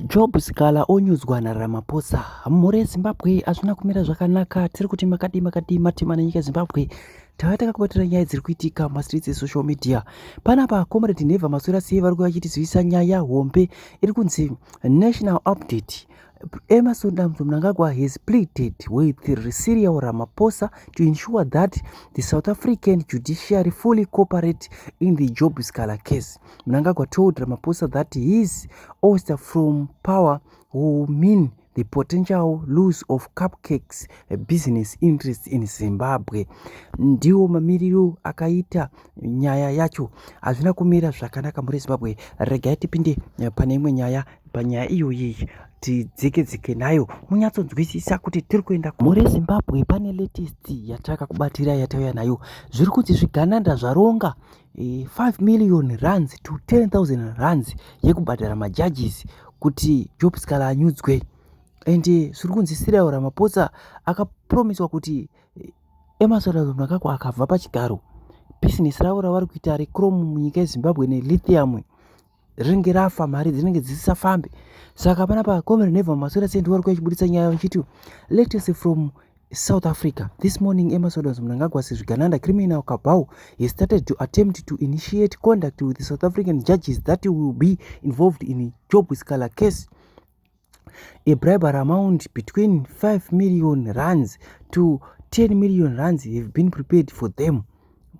Job Sikhala Anyudzwe naRamaphosa. Mhuri yeZimbabwe hazvina kumira zvakanaka. Tiri kuti makadi matima nenyika yeZimbabwe. Tavata kakubatira nyaya dziri kuitika mastreets esocial media. Panapa Comrade Neva Maswera Siye vari vachitizivisa nyaya hombe iri kunzi national update. Emerson Mnangagwa has pleaded with Cyril Ramaphosa to ensure that the South African judiciary fully cooperate in the Job Sikhala case. Mnangagwa told Ramaphosa that his ouster from power will mean the potential loss of cupcakes business interests in Zimbabwe. Ndiwo mamiriro akaita nyaya yacho hazvina kumira zvakanaka muri Zimbabwe. Regai tipinde pane imwe nyaya panyaya iyoyi tidzeke nayo munyatsonzwisisa kuti tiri kuenda muri Zimbabwe. Pane latest yatakakubatira yatauya nayo zviri kuti zvigananda zvaronga 5 million rands to 10,000 rands yekubhadhara majudges kuti Job Sikhala anyudzwe. Ende zviri kunzi Cyril Ramaphosa akapromiswa kuti Emerson Mnangagwa akabva pachigaro business ravo ravari kuita rechrome munyika yeZimbabwe nelithium rinenge rafa, mari dzinenge dzisisafambe. Saka panapa Comrade Neva Maswera Siye vari kuchibudisa nyaya vachiti latest from South Africa. This morning, Emerson Mnangagwa says Gananda criminal cabal has started to attempt to initiate contact with the South African judges that will be involved in Job Sikhala case. A bribe amount between 5 million rands to 10 million rands have been prepared for them.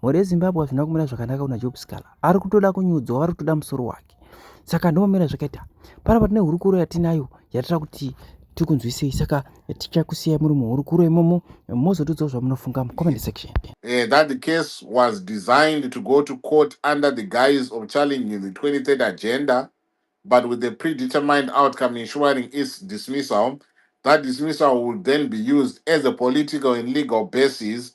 Mhuri yeZimbabwe hazvina kumira zvakanaka kuna Job Sikhala. Ari kutoda kunyudzwa, vari kutoda musoro wake. Saka ndomira zvakaita. Panapa tine hurukuro yatinayo yatira kuti tikunzwisei. Saka tichakusiyai muri muhurukuro imomo mozotudzawo zvamunofunga mucomment section. That the case was designed to go to court under the guise of challenging the 23rd agenda, but with a predetermined outcome ensuring its dismissal. That dismissal would then be used as a political and legal basis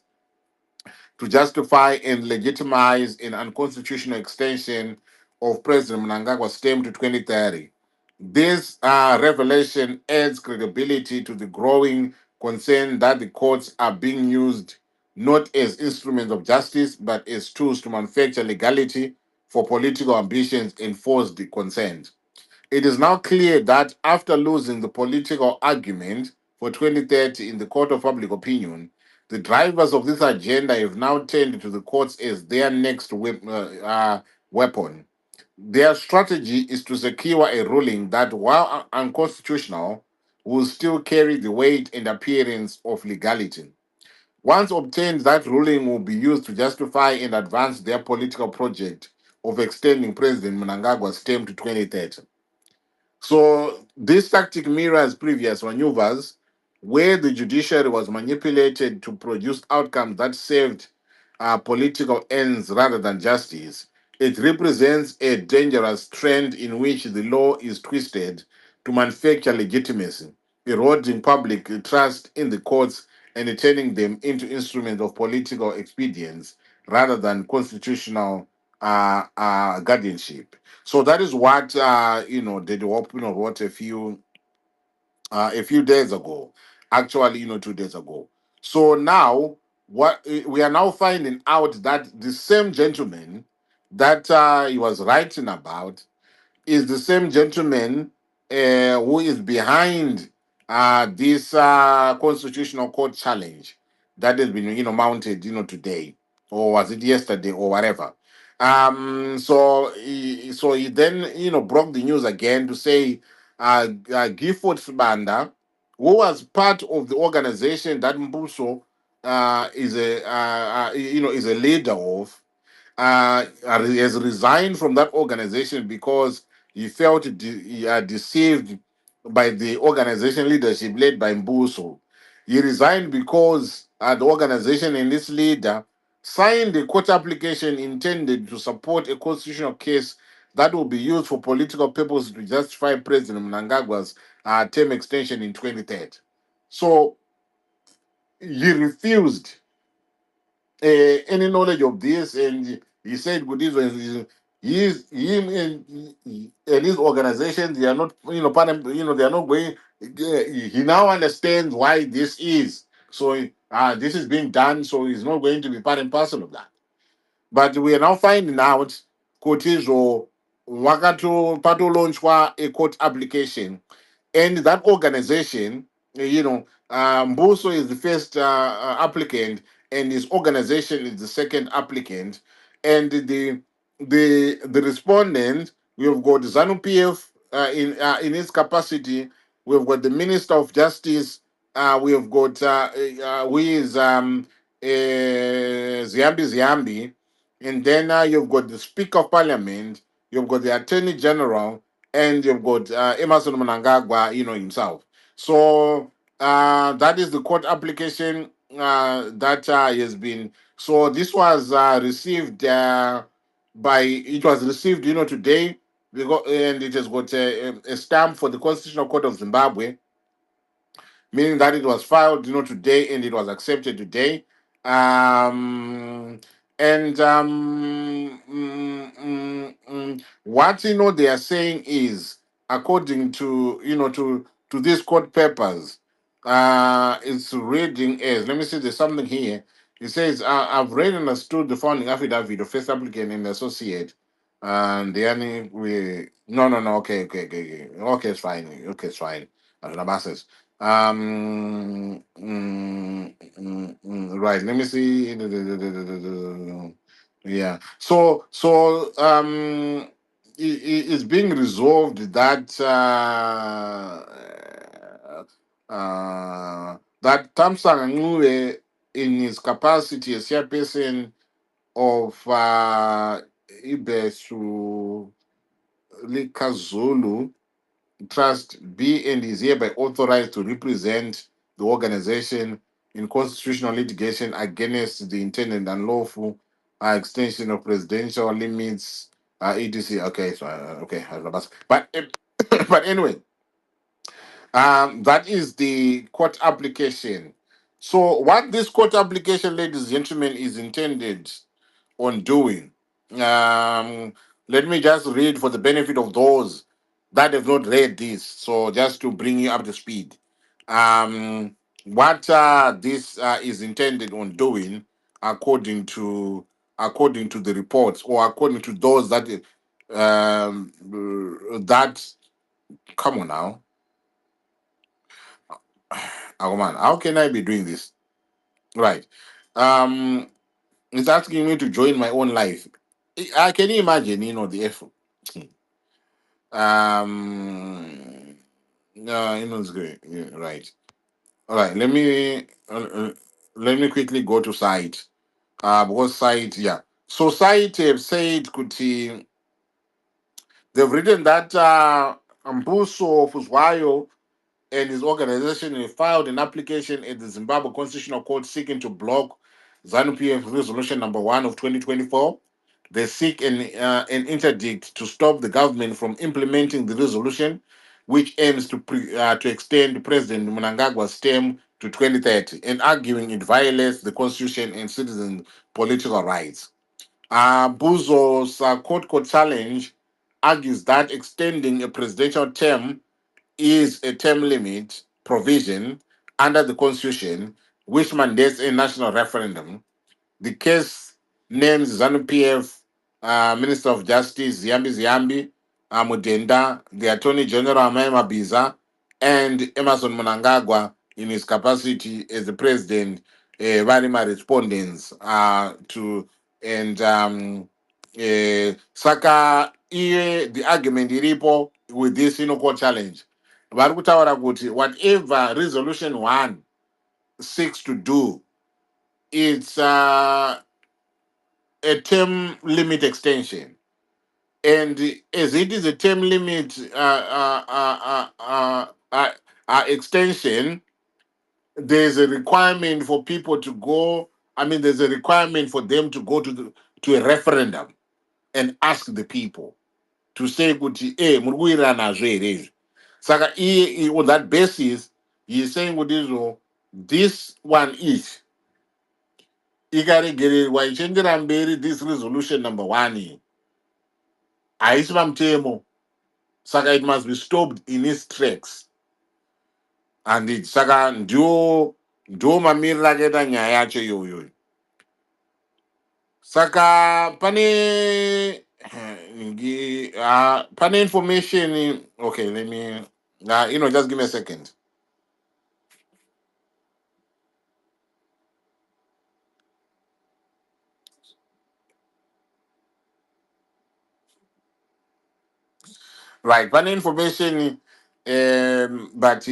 to justify and legitimize an unconstitutional extension of President Mnangagwa's term to 2030. This revelation adds credibility to the growing concern that the courts are being used not as instruments of justice, but as tools to manufacture legality for political ambitions and force the consent. It is now clear that after losing the political argument for 2030 in the court of public opinion, the drivers of this agenda have now turned to the courts as their next weapon. Their strategy is to secure a ruling that, while unconstitutional, will still carry the weight and appearance of legality. Once obtained, that ruling will be used to justify and advance their political project of extending President Mnangagwa's term to 2030. So this tactic mirrors previous maneuvers where the judiciary was manipulated to produce outcomes that served political ends rather than justice. It represents a dangerous trend in which the law is twisted to manufacture legitimacy, eroding public trust in the courts and turning them into instruments of political expedience rather than constitutional guardianship. So that is what the opener wrote a few days ago. Actually, 2 days ago. So now what we are now finding out that the same gentleman that he was writing about is the same gentleman who is behind this constitutional court challenge that has been mounted today, or was it yesterday or whatever. So he then broke the news again to say Gifford Sibanda, who was part of the organization that Mbuso is a leader of, has resigned from that organization because he felt deceived by the organization leadership led by Mbuso. He resigned because the organization and its leader signed a court application intended to support a constitutional case that will be used for political purposes to justify President Mnangagwa's term extension in 2030. So he refused any knowledge of this, and he said good him and his organizations, they are not, they are not going. He now understands why this is. So this is being done, so he's not going to be part and parcel of that. But we are now finding out kuti patolaunchwa a court application, and that organization, Mbuso is the first applicant, and his organization is the second applicant, and the respondent, we have got Zanu PF in his capacity. We've got the Minister of Justice. We have got who is Ziambi, and then you've got the Speaker of Parliament, you've got the Attorney General, and you've got Emerson Mnangagwa, himself. So that is the court application that has been. So this was received it was received, today, and it has got a stamp for the Constitutional Court of Zimbabwe, meaning that it was filed, today, and it was accepted today. Um, and what they are saying is, according to to these court papers, it's reading as, let me see, there's something here. It says, I've read and understood the founding affidavit of first applicant and associate. And the only we no, okay, it's fine. Okay, it's fine. Right. Let me see. Yeah. So it's being resolved that that Tamsang Ngwe, in his capacity as chairperson of Ibesu Likazulu Trust B, and is hereby authorized to represent the organization in constitutional litigation against the intended unlawful extension of presidential limits, etc. Okay, so okay, but but anyway, that is the court application. So, what this court application, ladies and gentlemen, is intended on doing. Um, Let me just read for the benefit of those that have not read this. So just to bring you up to speed, what this is intended on doing, according to the reports, or according to those that come on now, oh man, how can I be doing this? Right. Um, it's asking me to join my own life. Can you imagine, the effort? No, it's great. Yeah, right. All right. Let me quickly go to site. Because site, yeah. So site have said, Kuti, they've written that Mbuso Fuswayo and his organization have filed an application at the Zimbabwe Constitutional Court seeking to block Zanu PF Resolution number 1 of 2024. They seek an interdict to stop the government from implementing the resolution, which aims to extend President Mnangagwa's term to 2030, and arguing it violates the constitution and citizen political rights. Buzo's court challenge argues that extending a presidential term is a term limit provision under the constitution, which mandates a national referendum. The case names Zanu PF, Minister of Justice Ziambi Mudenda, the Attorney General Amaima Biza, and Emerson Mnangagwa in his capacity as the president, Varima respondents to, and Saka the argument iripo with this court challenge. Vari kutaura kuti whatever resolution 1 seeks to do, it's a term limit extension. And as it is a term limit extension, there's a requirement for people to go. I mean, there's a requirement for them to go to a referendum and ask the people to say, kuti, muri kuwirirana nazvo here izvi. Saka on that basis, he's saying, kuti, this one is ikaregererwa ichiendera mberi, this resolution number 1 haisi pamutemo, saka it must be stopped in its tracks. And saka ndio mamiriro akaita nyaya yacho iyoyo. Saka pane pane information. Okay, let me just give me a second. Right, pane information. But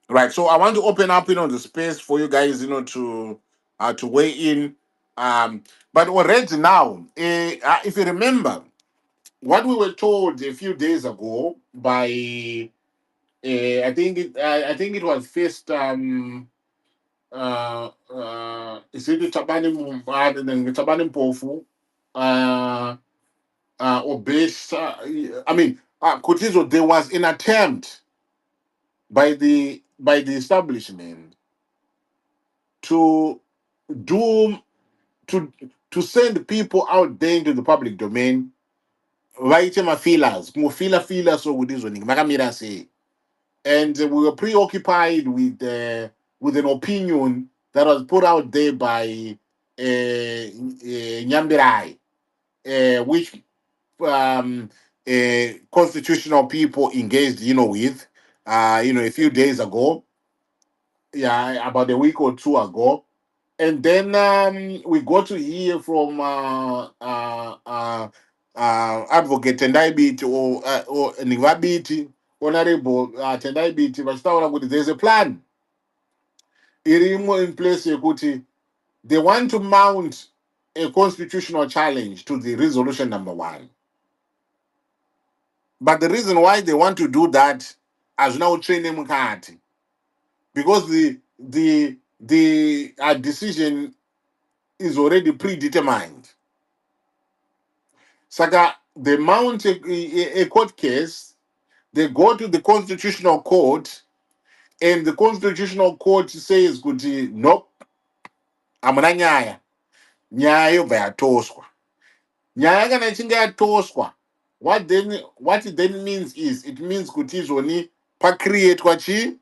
right, so I want to open up the space for you guys to weigh in. But already now, if you remember what we were told a few days ago by I think it was first is it Tabani Mpofu or based I mean Kutizo, there was an attempt by the establishment to do to send people out there into the public domain, vaite mafilas mufila so kudizo makamira say. And we were preoccupied with an opinion that was put out there by Nyambirai, which constitutional people engaged, with, a few days ago, about a week or two ago. And then we got to hear from Advocate Tendai or Nivabiti, Honorable Tendai Biti, but there's a plan. Irimo in place, Kuti. They want to mount a constitutional challenge to the resolution number 1. But the reason why they want to do that as now training Mukati, because the decision is already predetermined. Saka, they mount a court case, they go to the constitutional court, and the constitutional court says, Kuti, nope, amuna nyaya. Nyaya yobva yatoswa. Nyaya kana ichinge yatoswa, what it then means is, it means kuti izvoni pacreatwa chi,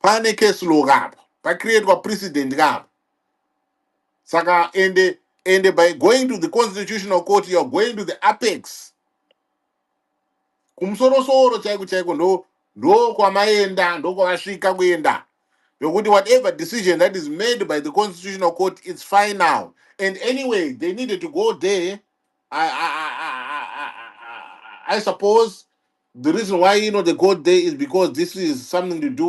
pane case law kapo, pacreatwa precedent kapo. Saka, and by going to the constitutional court, you are going to the apex. Kumsorosoro chaiko chaiko ndo kwamaenda, ndo kwasvika kuenda. Yokuti whatever decision that is made by the constitutional court, it's final. And anyway, they needed to go there. I suppose the reason why they go there is because this is something to do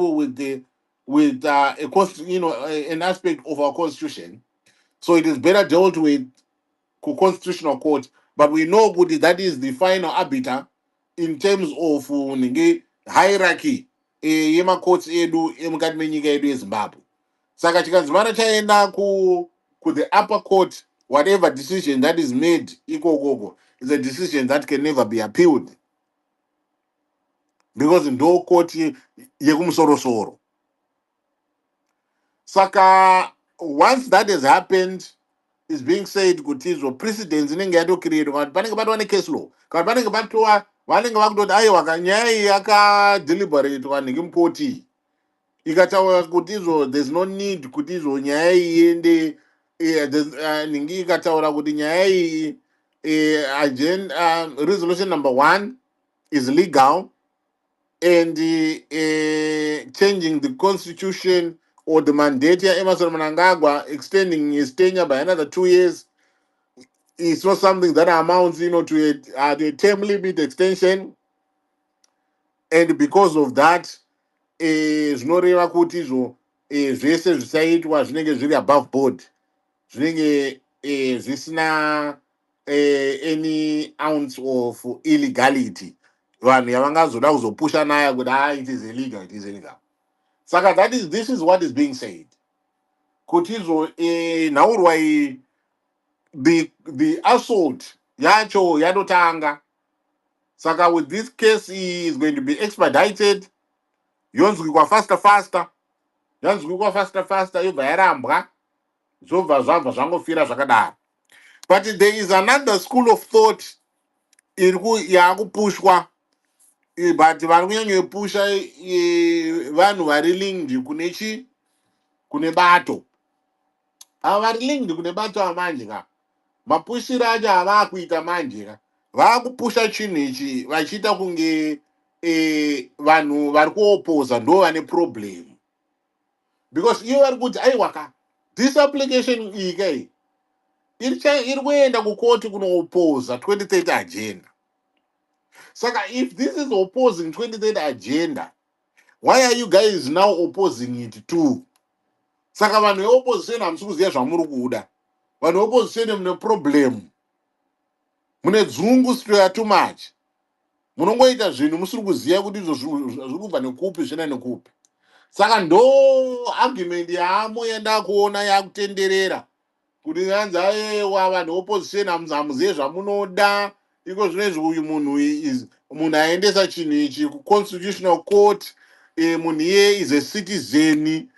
with an aspect of our constitution. So it is better dealt with constitutional court. But we know that is the final arbiter in terms of hierarchy yema-courts edu emukati menyika yedu yeZimbabwe. Saka chikanzimana chaenda ku the upper court, whatever decision that is made ikokoko is a decision that can never be appealed, because ndo court yekumusoro-soro. Saka, once that has happened, is being said kuti izvo precedents inenge yatocreatwa kuti panenge patova necase law, kana panenge patova vanenge vakutoti aiwa kanyaya iyi yakadeliberatwa nekimukoti ikataura kuti izvo there's no need kuti izvo nyaya iyi iende ningi ikataura kuti nyaya iyi resolution number 1 is legal, and changing the constitution or the mandate ya Emerson Mnangagwa, extending his tenure by another 2 years, is not something that amounts to a term limit extension. And because of that, zvinoreva kuti izvo zvese zvisaitwa zvinenge zviri above board, zvinenge zvisina any ounce of illegality. Vanhu yavangazoda kuzopusha nayo kuti it is illegal, it is illegal. Saka this is what is being said. Kuti izvo nhaurwa iyi, the assault yacho yatotanga. Saka with this case is going to be expedited, yonzwikwa faster. yanzwi kwa fasta yobva yarambwa zvobva zvabva zvangofira zvakadaro. But there is another school of thought yakupushwa, but vari kunyanyopusha vanhu vari linked kune bato. Ava vari linked kune bato amanje ka mapushiro acho avakuita manje ka vakupusha chinhu ichi vachiita kunge vanhu vari kuopoza ndo vane problem, because ivo vari kuti aiwa ka this application iyi kai iri kuenda kukoti kunoopposa 2030 agenda. Saka if this is opposing 2030 agenda, why are you guys now opposing it too? Saka vanhu veopposition hamusi kuziva zvamuri kuda. Vanhu veopposition mune problem, mune dzungu stoya too much. Munongoita zvinhu musiri kuziva kuti izvo zviri kubva nekupi zvina nekupi. Saka ndo argument yaamo yanda kuona yakutenderera kuti yanzi aiwa vanhu opposition hamuzive zvamunoda, iko zvinezvi uyu munhu aendesa chinhu ichi kuconstitutional court, munhu iye is a citizen,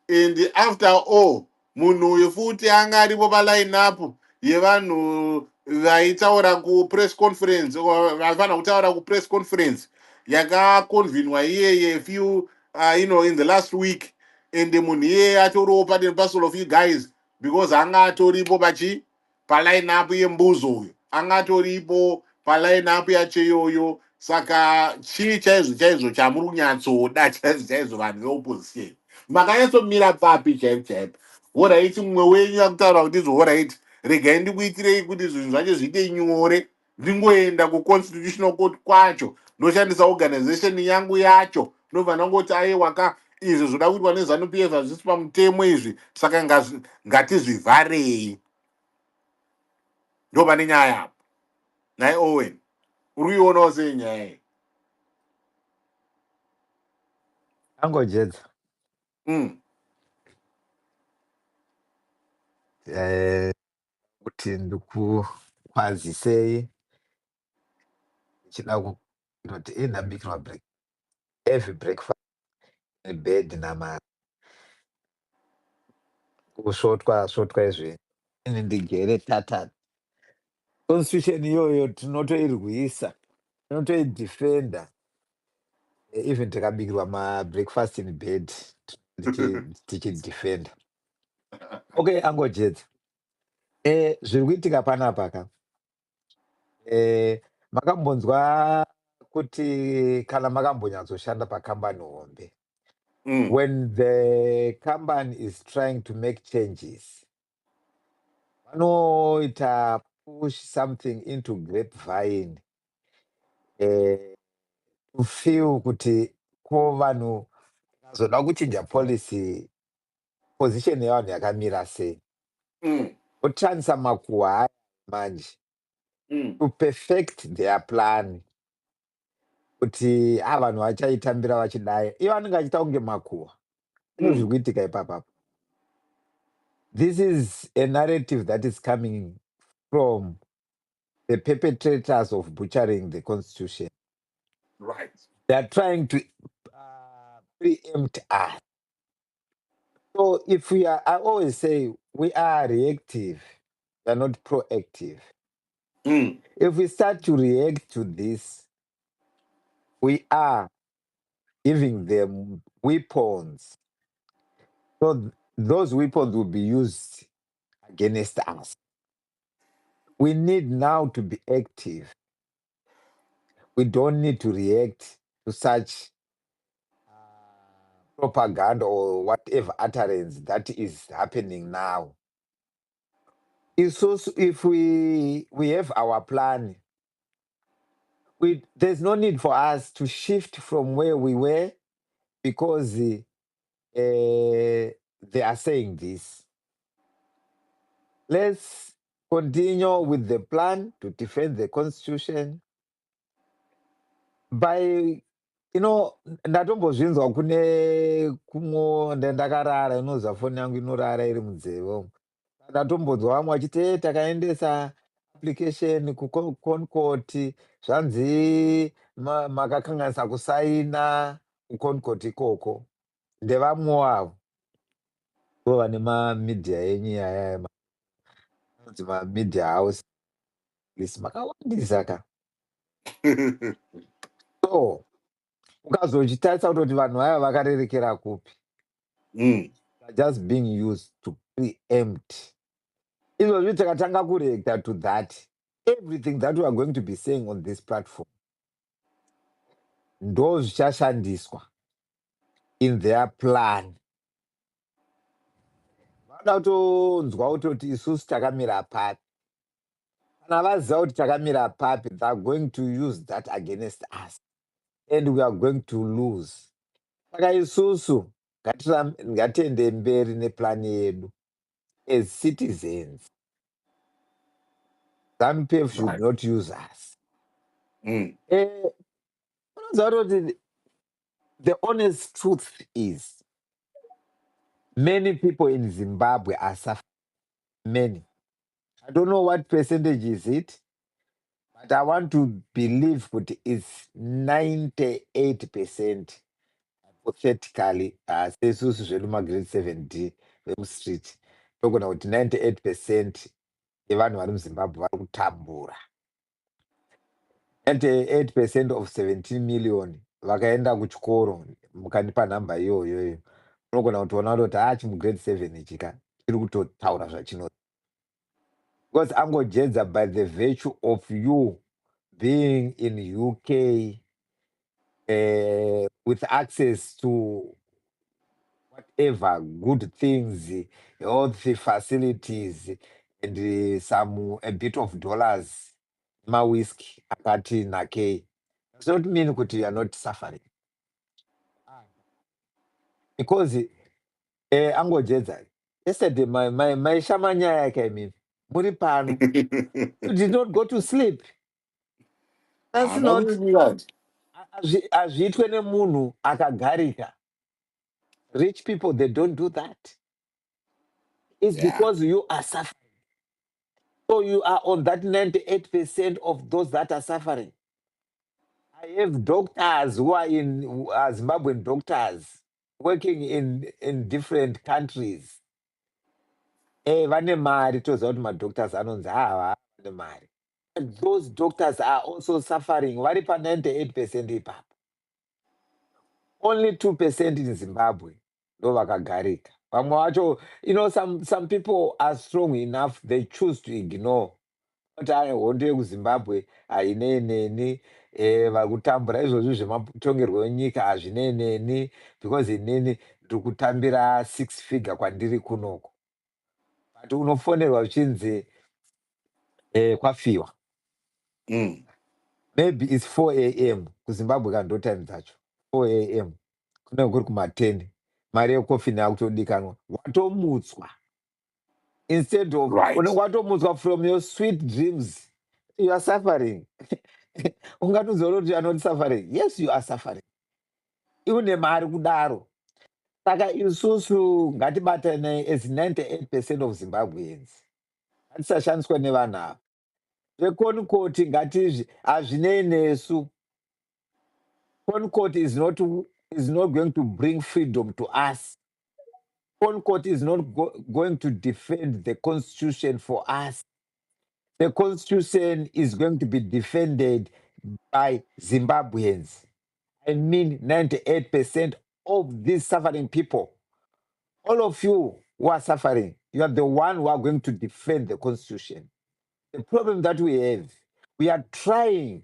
and after all munhu uyu futi anga aripo paline-up yevanhu vaitaura kupress conference, vaifanira kutaura kupress conference yakaconvenwa iyeye few in the last week, and munhu iyeye atoriwo part and parcel of you guys, because anga atoripo paline-up yembuzo uyu, anga atoripo paline-up yacho iyoyo. Saka chii chaizvo chaizvo chamuri kunyatsoda chaizvo chaizvo vanhu veopposition? Makanyatsomira papi chaipo chaipo? Oraiti mumwe wenyu akutaura kuti izvo oraiti regai ndikuitirei kuti zvinhu zvacho zviite nyore, ndingoenda kuconstitutional court kwacho ndoshandisa organization yangu yacho, ndobva ndangoti aiwa ka izvi zvoda kuitwa nezanu PF hazvisi pamutemo izvi, saka ngatizvivharei. Ndo pane nyaya apo. Nai Owen, uri kuionawo sei nyaya iyi? Angojedza. Kuti ndikukwazisei chida kuti inhabikirwa break every breakfast bed kusvotwa izvi ini ndigere tatata constitution iyoyo tinotoirwisa, tinotoidefenda, even tikabikirwa mabreakfast in bed tichidefenda. Okay, Angojedza, zviri kuitika panapa ka makambonzwa kuti kana makambonyatsoshanda pakambani hombe, when the company is trying to make changes, vanoita push something into grapevine to feel kuti ko vanhu vazoda kuchinja policy, position yavanhu yakamira sei, otsvanisa makuhwa aya manje to perfect their plan, kuti vanhu vachaitambira vachidai ivo vanenge vachiita kunge makuhwa. Ino zviri kuitika ipapa. This is a narrative that is coming from the perpetrators of butchering the constitution. Right. They are trying to preempt us. So if we are, I always say, we are reactive, we are not proactive. If we start to react to this, we are giving them weapons. So those weapons will be used against us. We need now to be active. We don't need to react to such propaganda or whatever utterance that is happening now. If we have our plan, there's no need for us to shift from where we were because they are saying this. Let's continue with the plan to defend the constitution by, ndatombozvinzwa kune kumwe ndandakarara, inonzi foni yangu inorara iri munzeve. Ndatombonzwa vamwe vachiti takaendesa application kuConcourt, zvanzi makakanganisa kusaina kuConcourt ikoko, ndevamwe wavo. Kuva nemamedia enyu yaya anonzi mamedia house lisi makawandisa ka. So ukazochitarisa kutoti vanhu vaya vakarerekera kupi. Mm. They're just being used to preempt. Izvozvi tikatanga kureacta to that, everything that we are going to be saying on this platform ndo zvichashandiswa in their plan. Vanoda kutonzwa kutoti isusu takamira papi. Kana vaziva kuti takamira papi, they are going to use that against us and we are going to lose. Saka isusu ngatiende mberi neplan yedu as citizens. Zanu PF should Right. not use us. Mm. The honest truth is, many people in Zimbabwe are suffering. Many. I don't know what percentage is it, but I want to believe that it's 98%. Hypothetically, sesusu zvedu grade 7D vemustreet, togona kuti 98% yevanhu vari muzimbabwe vari kutambura. 98% of 17 million vakaenda kuchikoro, mukandipa nhamba iyoyoyo, unogona kutoona kuti chimugrade 7 ichika chiri kutotaura zvachino. Because angojedza by the virtue of you being in UK with access to whatever good things, health facilities, and a bit of dollars, whiskey, akati nakei. Does not mean that you are not suffering. Because angojedza. Yesterday, my shamanya yake mimi. Muri pano. You did not go to sleep. That's I'm not. doing that. Azviitwe nemunhu akagarika. Rich people, they don't do that. It's Yeah. because you are suffering. So you are on that 98% of those that are suffering. I have doctors who are Zimbabwean doctors working in different countries. Vane mari toziva kuti madoctors anonzi vane mari. Those doctors are also suffering. Vari pa 98% ipapo. Only 2% in Zimbabwe ndo vakagarika. Vamwe vacho, some people are strong enough, they choose to ignore. Kuti hondo yekuzimbabwe hainei vari kutambura izvozvi zvematongerwo enyika hazvinei because inini ndiri kutambira 6 figure kwandiri kunoko. But unofonerwa uchinzi kwafiwa. Mm. Maybe it's 4 a.m. kuzimbabwe kando time dzacho 4 a.m. kunenge kuri kuma10 mari yekofi neyakutodikanwa watomutswa. Instead of Right. watomutswa from your sweet dreams, you are suffering. Ungatoziva kuti you are not suffering. Yes, you are suffering. Iune mari kudaro. Saka isusu ngatibatane as 98% of Zimbabweans. Ngatisashandiswa nevanhu ava. Zvekonikoti ngatizvi hazvinei nesu. Court is not going to bring freedom to us. Court is not going to defend the constitution for us. The constitution is going to be defended by Zimbabweans. I mean 98% of these suffering people. All of you who are suffering, you are the one who are going to defend the constitution. The problem that we are trying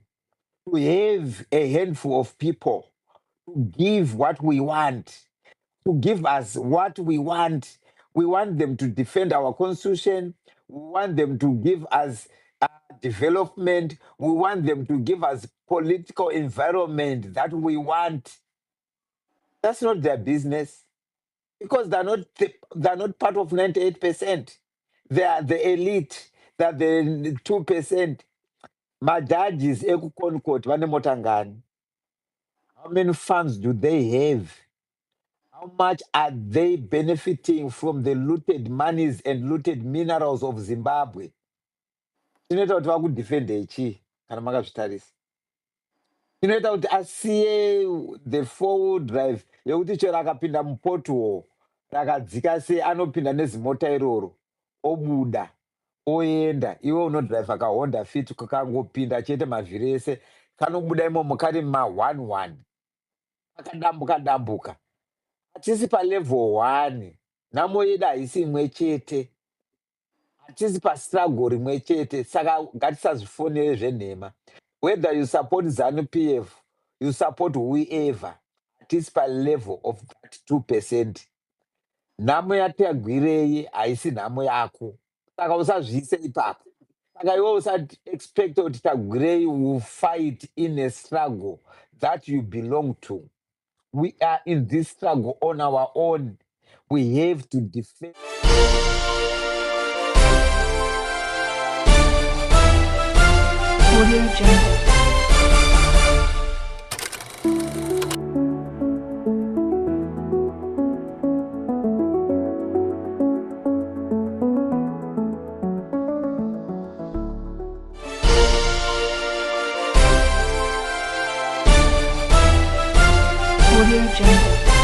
to have a handful of people to give what we want, to give us what we want. We want them to defend our constitution. We want them to give us development. We want them to give us political environment that we want. That's not their business, because they're not part of 98%. They are the elite. They're the 2%. Majudges ekuConcord vane motangani. How many funds do they have? How much are they benefiting from the looted monies and looted minerals of Zimbabwe? Chinoita kuti vakudefende chii kana makazvitarisa? Chinoita kuti asiye the 4-wheel drive yekuti chero akapinda mupothole rakadzika sei anopinda nezimota iroro obuda oenda. Iwe unodhiraivha kahonda fit kakangopinda chete mavhiri ese kanobuda imomo kari ma11 akadambuka dambuka. Hatisi palevel 1. Nhamo yedu haisi imwe chete, hatisi pastruggle rimwe chete. Saka ngatisazvifonere zvenhema. Whether you support Zanu PF, you support whoever, hatisi palevel of that 2%. Nhamo yatagwirei haisi nhamo yako, saka usazviise ipapo. Saka iwe usaexpect kuti tagwirei will fight in a struggle that you belong to. We are in this struggle on our own. We have to defend. Audio Jungle. Audio Jungle.